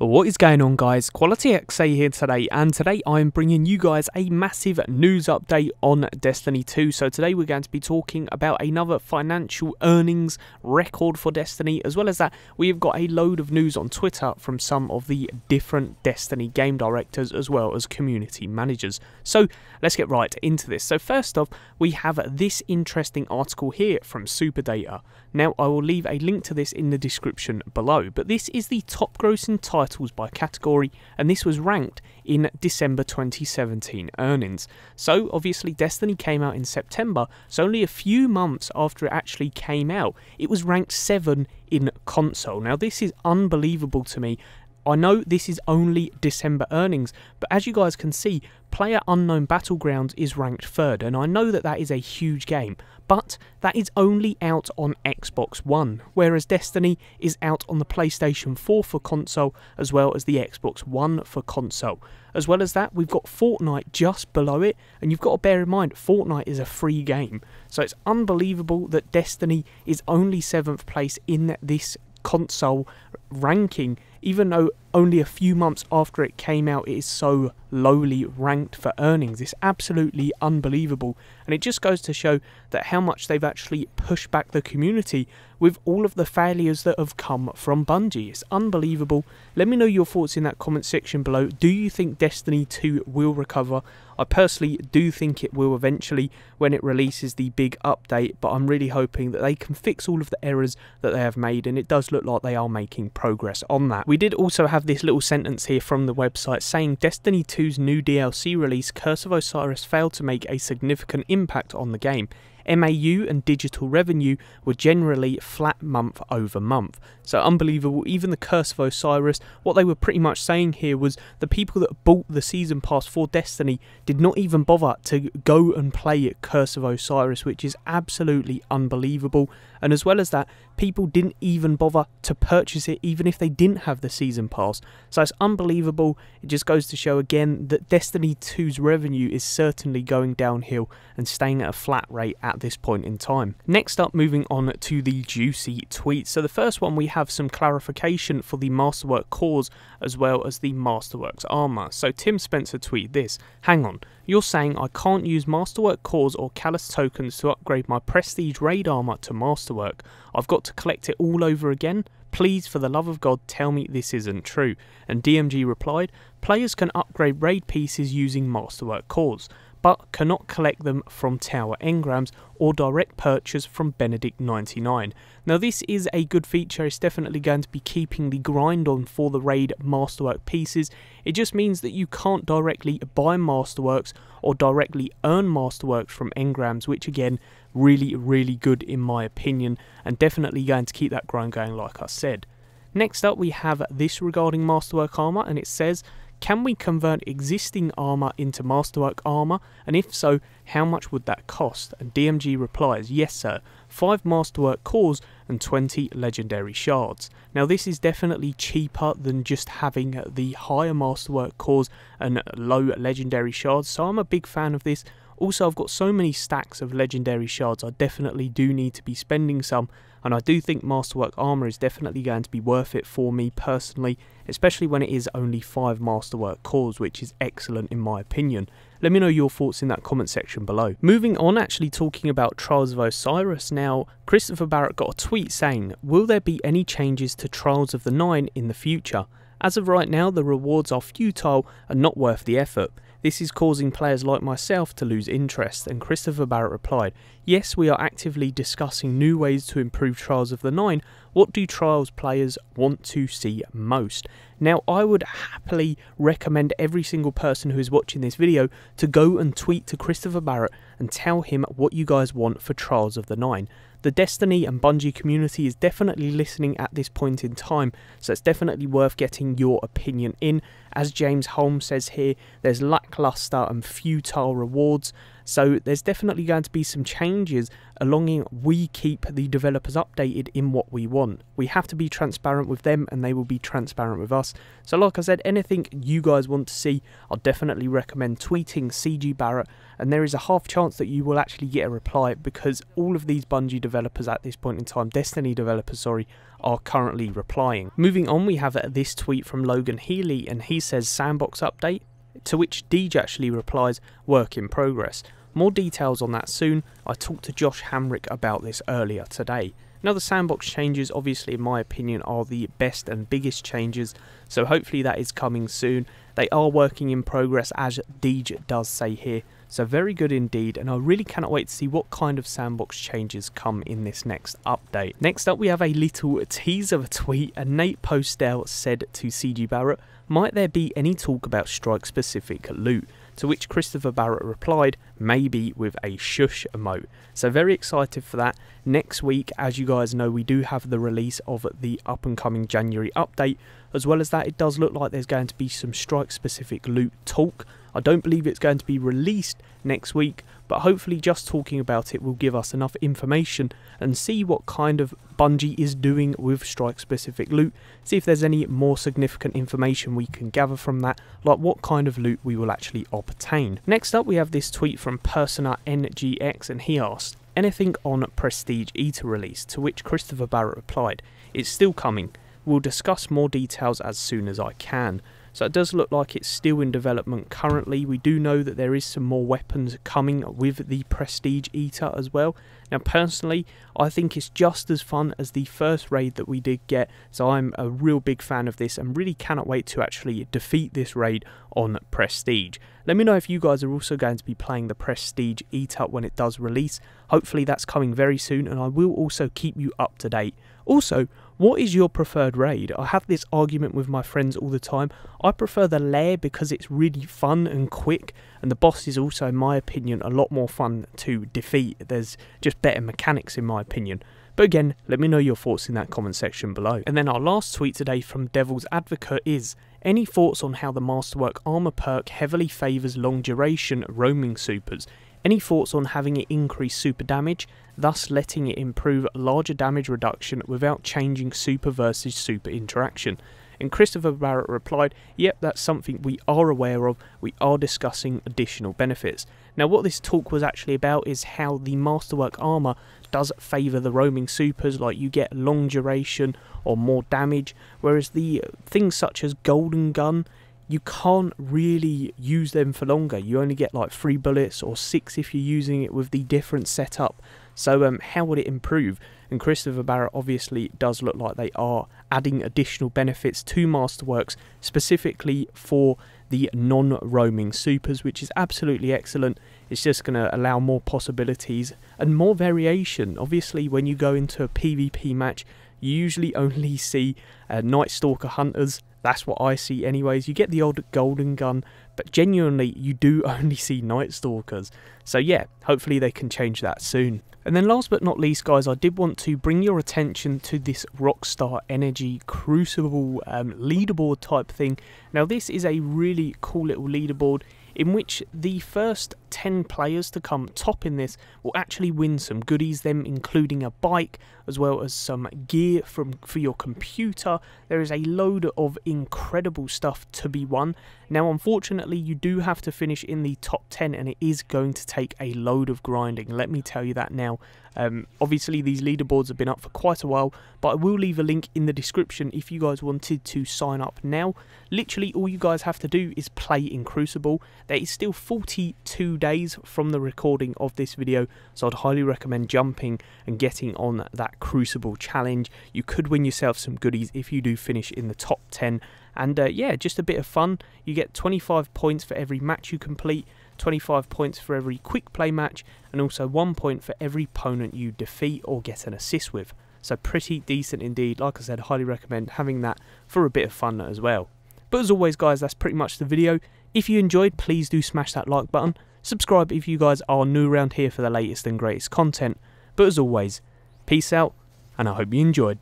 What is going on, guys? Quality XA here today, and today I'm bringing you guys a massive news update on Destiny 2. So today we're going to be talking about another financial earnings record for Destiny. As well as that, we've got a load of news on Twitter from some of the different Destiny game directors as well as community managers. So let's get right into this. So first off, we have this interesting article here from Superdata. Now I will leave a link to this in the description below, but this is the top grossing titles by category, and this was ranked in December 2017 earnings. So obviously Destiny came out in September, so only a few months after it actually came out, it was ranked 7 in console. Now this is unbelievable to me. I know this is only December earnings, but as you guys can see, PlayerUnknown Battlegrounds is ranked 3rd, and I know that that is a huge game, but that is only out on Xbox One, whereas Destiny is out on the PlayStation 4 for console, as well as the Xbox One for console. As well as that, we've got Fortnite just below it, and you've got to bear in mind, Fortnite is a free game, so it's unbelievable that Destiny is only 7th place in this console ranking, even though only a few months after it came out it is so lowly ranked for earnings. It's absolutely unbelievable, and it just goes to show that how much they've actually pushed back the community with all of the failures that have come from Bungie. It's unbelievable. Let me know your thoughts in that comment section below. Do you think Destiny 2 will recover? I personally do think it will eventually when it releases the big update, but I'm really hoping that they can fix all of the errors that they have made, and it does look like they are making progress on that. We did also have this little sentence here from the website saying Destiny 2's new DLC release, Curse of Osiris, failed to make a significant impact on the game. MAU and digital revenue were generally flat month over month. So unbelievable. Even the Curse of Osiris, what they were pretty much saying here was the people that bought the season pass for Destiny did not even bother to go and play Curse of Osiris, which is absolutely unbelievable. And as well as that, people didn't even bother to purchase it even if they didn't have the season pass. So it's unbelievable. It just goes to show again that Destiny 2's revenue is certainly going downhill and staying at a flat rate at this point in time. Next up, moving on to the juicy tweets. So the first one, we have some clarification for the Masterwork cores as well as the Masterworks Armor. So Tim Spencer tweeted this: hang on, you're saying I can't use Masterwork cores or Callus tokens to upgrade my Prestige Raid Armor to Masterwork? I've got to collect it all over again? Please, for the love of God, tell me this isn't true. And DMG replied, players can upgrade raid pieces using Masterwork cores, but cannot collect them from Tower Engrams or direct purchase from Benedict99. Now this is a good feature. It's definitely going to be keeping the grind on for the raid Masterwork pieces. It just means that you can't directly buy Masterworks or directly earn Masterworks from Engrams, which again, really good in my opinion, and definitely going to keep that grind going like I said. Next up, we have this regarding Masterwork Armor, and it says, can we convert existing armor into Masterwork Armor, and if so, how much would that cost? And DMG replies, yes sir, 5 Masterwork cores and 20 legendary shards. Now this is definitely cheaper than just having the higher Masterwork cores and low legendary shards, so I'm a big fan of this. Also, I've got so many stacks of legendary shards, I definitely do need to be spending some, and I do think Masterwork Armor is definitely going to be worth it for me personally, especially when it is only 5 Masterwork cores, which is excellent in my opinion. Let me know your thoughts in that comment section below. Moving on, actually talking about Trials of Osiris now, Christopher Barrett got a tweet saying, will there be any changes to Trials of the 9 in the future? As of right now, the rewards are futile and not worth the effort. This is causing players like myself to lose interest, and Christopher Barrett replied, yes, we are actively discussing new ways to improve Trials of the 9. What do Trials players want to see most? Now, I would happily recommend every single person who is watching this video to go and tweet to Christopher Barrett and tell him what you guys want for Trials of the 9. The Destiny and Bungie community is definitely listening at this point in time, so it's definitely worth getting your opinion in. As James Holmes says here, there's lackluster and futile rewards, So there's definitely going to be some changes along we keep the developers updated in what we want. We have to be transparent with them and they will be transparent with us. So like I said, anything you guys want to see, I'll definitely recommend tweeting CG Barrett, and there is a half chance that you will actually get a reply because all of these Bungie developers at this point in time, Destiny developers, sorry, are currently replying. Moving on, we have this tweet from Logan Healy, and he says Sandbox update, to which Deej actually replies, work in progress. More details on that soon. I talked to Josh Hamrick about this earlier today. Now the Sandbox changes, obviously in my opinion, are the best and biggest changes, so hopefully that is coming soon. They are working in progress, as Deej does say here, so very good indeed, and I really cannot wait to see what kind of Sandbox changes come in this next update. Next up, we have a little teaser of a tweet, and Nate Postell said to CG Barrett, might there be any talk about strike-specific loot? To which Christopher Barrett replied, maybe, with a shush emote. So very excited for that. Next week, as you guys know, we do have the release of the up-and-coming January update. As well as that, it does look like there's going to be some strike-specific loot talk. I don't believe it's going to be released next week, but hopefully just talking about it will give us enough information and see what kind of Bungie is doing with strike-specific loot, see if there's any more significant information we can gather from that, like what kind of loot we will actually obtain. Next up, we have this tweet from Persona NGX, and he asked, anything on Prestige Eater release? To which Christopher Barrett replied, it's still coming. We'll discuss more details as soon as I can. So it does look like it's still in development currently. We do know that there is some more weapons coming with the Prestige Eater as well. Now personally, I think it's just as fun as the first raid that we did get. So I'm a real big fan of this and really cannot wait to actually defeat this raid on Prestige. Let me know if you guys are also going to be playing the Prestige Eater when it does release. Hopefully that's coming very soon, and I will also keep you up to date. Also, what is your preferred raid? I have this argument with my friends all the time. I prefer the lair because it's really fun and quick, and the boss is also, in my opinion, a lot more fun to defeat. There's just better mechanics in my opinion. But again, let me know your thoughts in that comment section below. And then our last tweet today from Devil's Advocate is, any thoughts on how the Masterwork Armor perk heavily favours long duration roaming supers? Any thoughts on having it increase super damage, thus letting it improve larger damage reduction without changing super versus super interaction? And Christopher Barrett replied, yep, that's something we are aware of, we are discussing additional benefits. Now what this talk was actually about is how the Masterwork Armor does favour the roaming supers, like you get long duration or more damage, whereas the things such as Golden Gun, you can't really use them for longer. You only get like 3 bullets or 6 if you're using it with the different setup. So how would it improve? And Christopher Barrett obviously does look like they are adding additional benefits to Masterworks specifically for the non-roaming supers, which is absolutely excellent. It's just going to allow more possibilities and more variation. Obviously when you go into a PvP match, you usually only see Night Stalker hunters. That's what I see anyways. You get the odd Golden Gun, but genuinely you do only see Night Stalkers. So yeah, hopefully they can change that soon. And then last but not least guys, I did want to bring your attention to this Rockstar Energy Crucible leaderboard type thing. Now this is a really cool little leaderboard in which the first 10 players to come top in this will actually win some goodies, them including a bike as well as some gear for your computer. There is a load of incredible stuff to be won. Now unfortunately you do have to finish in the top 10 and it is going to take a load of grinding, let me tell you that now. Obviously these leaderboards have been up for quite a while, but I will leave a link in the description if you guys wanted to sign up now. Literally all you guys have to do is play in Crucible. There is still 42 days from the recording of this video, so I'd highly recommend jumping and getting on that Crucible challenge. You could win yourself some goodies if you do finish in the top 10. And yeah, just a bit of fun. You get 25 points for every match you complete, 25 points for every quick play match, and also 1 point for every opponent you defeat or get an assist with. So pretty decent indeed. Like I said, highly recommend having that for a bit of fun as well. But as always guys, that's pretty much the video. If you enjoyed, please do smash that like button. Subscribe if you guys are new around here for the latest and greatest content. But as always, peace out, and I hope you enjoyed.